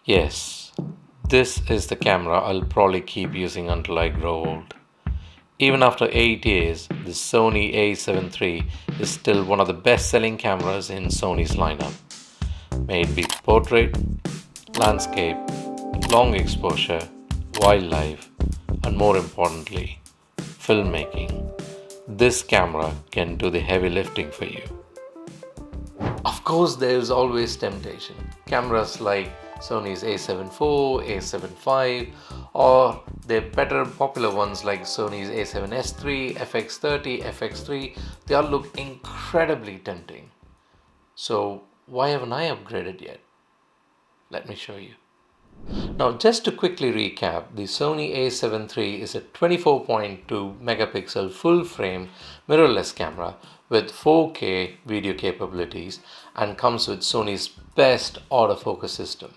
Yes, this is the camera I'll probably keep using until I grow old. Even after 8 years, the Sony A7III is still one of the best selling cameras in Sony's lineup. May it be portrait, landscape, long exposure, wildlife, and more importantly, filmmaking. This camera can do the heavy lifting for you. Of course, there's always temptation. Cameras like Sony's A7 IV, A7 V, or the better popular ones like Sony's A7S III, FX30, FX3, they all look incredibly tempting. So, why haven't I upgraded yet? Let me show you. Now, just to quickly recap, the Sony A7 III is a 24.2 megapixel full frame mirrorless camera with 4K video capabilities and comes with Sony's best autofocus system.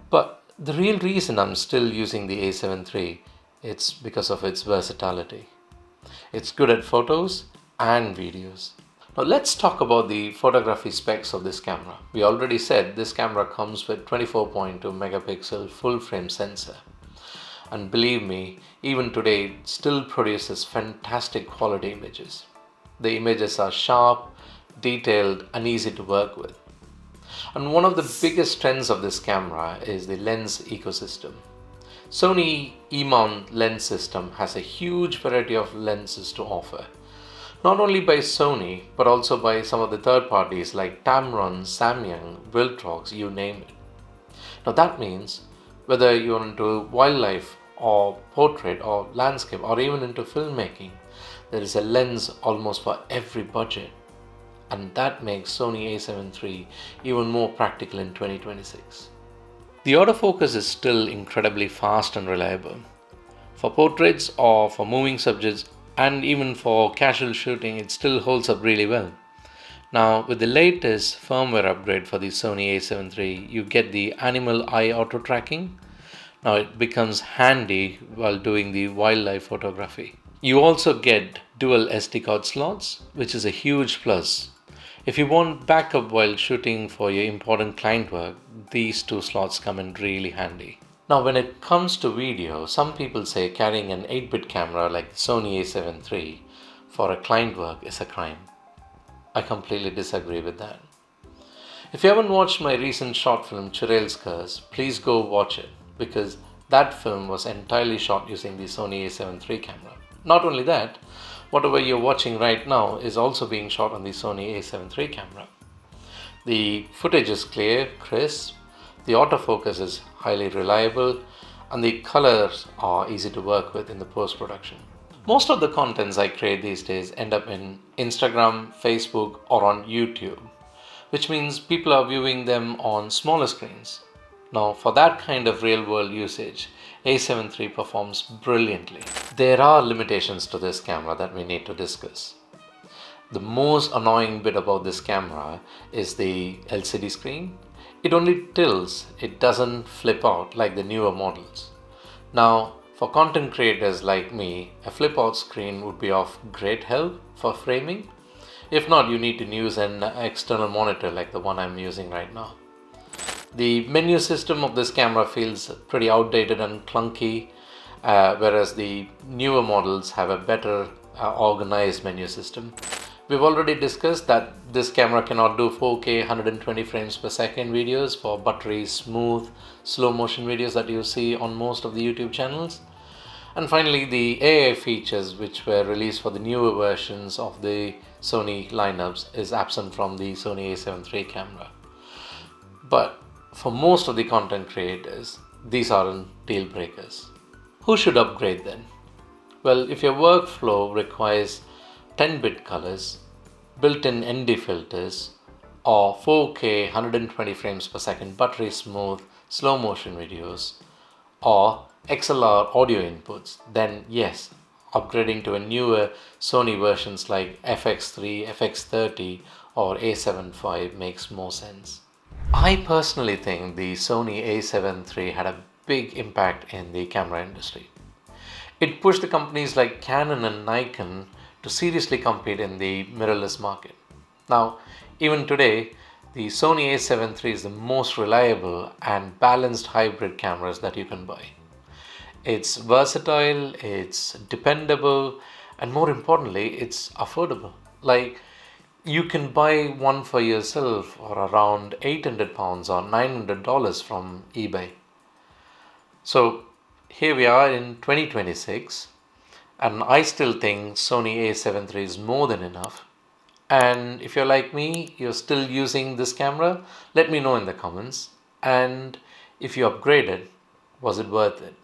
But the real reason I'm still using the A7 III it's because of its versatility. It's good at photos and videos. Now let's talk about the photography specs of this camera. We already said this camera comes with 24.2 megapixel full frame sensor. And believe me, even today it still produces fantastic quality images. The images are sharp, detailed and easy to work with. And one of the biggest strengths of this camera is the lens ecosystem. Sony E-mount lens system has a huge variety of lenses to offer. Not only by Sony, but also by some of the third parties like Tamron, Samyang, Viltrox, you name it. Now that means whether you're into wildlife or portrait or landscape or even into filmmaking, there is a lens almost for every budget. And that makes Sony A7 III even more practical in 2026. The autofocus is still incredibly fast and reliable. For portraits or for moving subjects and even for casual shooting, it still holds up really well. Now, with the latest firmware upgrade for the Sony A7 III, you get the animal eye auto tracking. Now, it becomes handy while doing the wildlife photography. You also get dual SD card slots, which is a huge plus. If you want backup while shooting for your important client work, these two slots come in really handy. Now, when it comes to video, some people say carrying an 8-bit camera like the Sony A7 III for a client work is a crime. I completely disagree with that. If you haven't watched my recent short film Churel's Curse, please go watch it because that film was entirely shot using the Sony A7 III camera. Not only that, whatever you're watching right now is also being shot on the Sony A7 III camera. The footage is clear, crisp, the autofocus is highly reliable, and the colors are easy to work with in the post-production. Most of the contents I create these days end up in Instagram, Facebook, or on YouTube, which means people are viewing them on smaller screens. Now, for that kind of real-world usage, A7 III performs brilliantly. There are limitations to this camera that we need to discuss. The most annoying bit about this camera is the LCD screen. It only tilts, it doesn't flip out like the newer models. Now, for content creators like me, a flip out screen would be of great help for framing. If not, you need to use an external monitor like the one I'm using right now. The menu system of this camera feels pretty outdated and clunky, whereas the newer models have a better organized menu system. We've already discussed that this camera cannot do 4K 120 frames per second videos for buttery, smooth, slow motion videos that you see on most of the YouTube channels. And finally, the AI features which were released for the newer versions of the Sony lineups is absent from the Sony A7 III camera. But for most of the content creators, these aren't deal breakers. Who should upgrade then? Well, if your workflow requires 10-bit colors, built-in ND filters, or 4K 120 frames per second buttery smooth slow motion videos, or XLR audio inputs, then yes, upgrading to a newer Sony versions like FX3, FX30 or A7 V makes more sense. I personally think the Sony A7 III had a big impact in the camera industry. It pushed the companies like Canon and Nikon to seriously compete in the mirrorless market. Now, even today, The Sony A7 III is the most reliable and balanced hybrid cameras that you can buy. It's versatile, it's dependable, and more importantly, it's affordable. Like, you can buy one for yourself for around £800 or $900 from eBay. So here we are in 2026, and I still think Sony A7 III is more than enough. And if you're like me, you're still using this camera, let me know in the comments. And if you upgraded, was it worth it?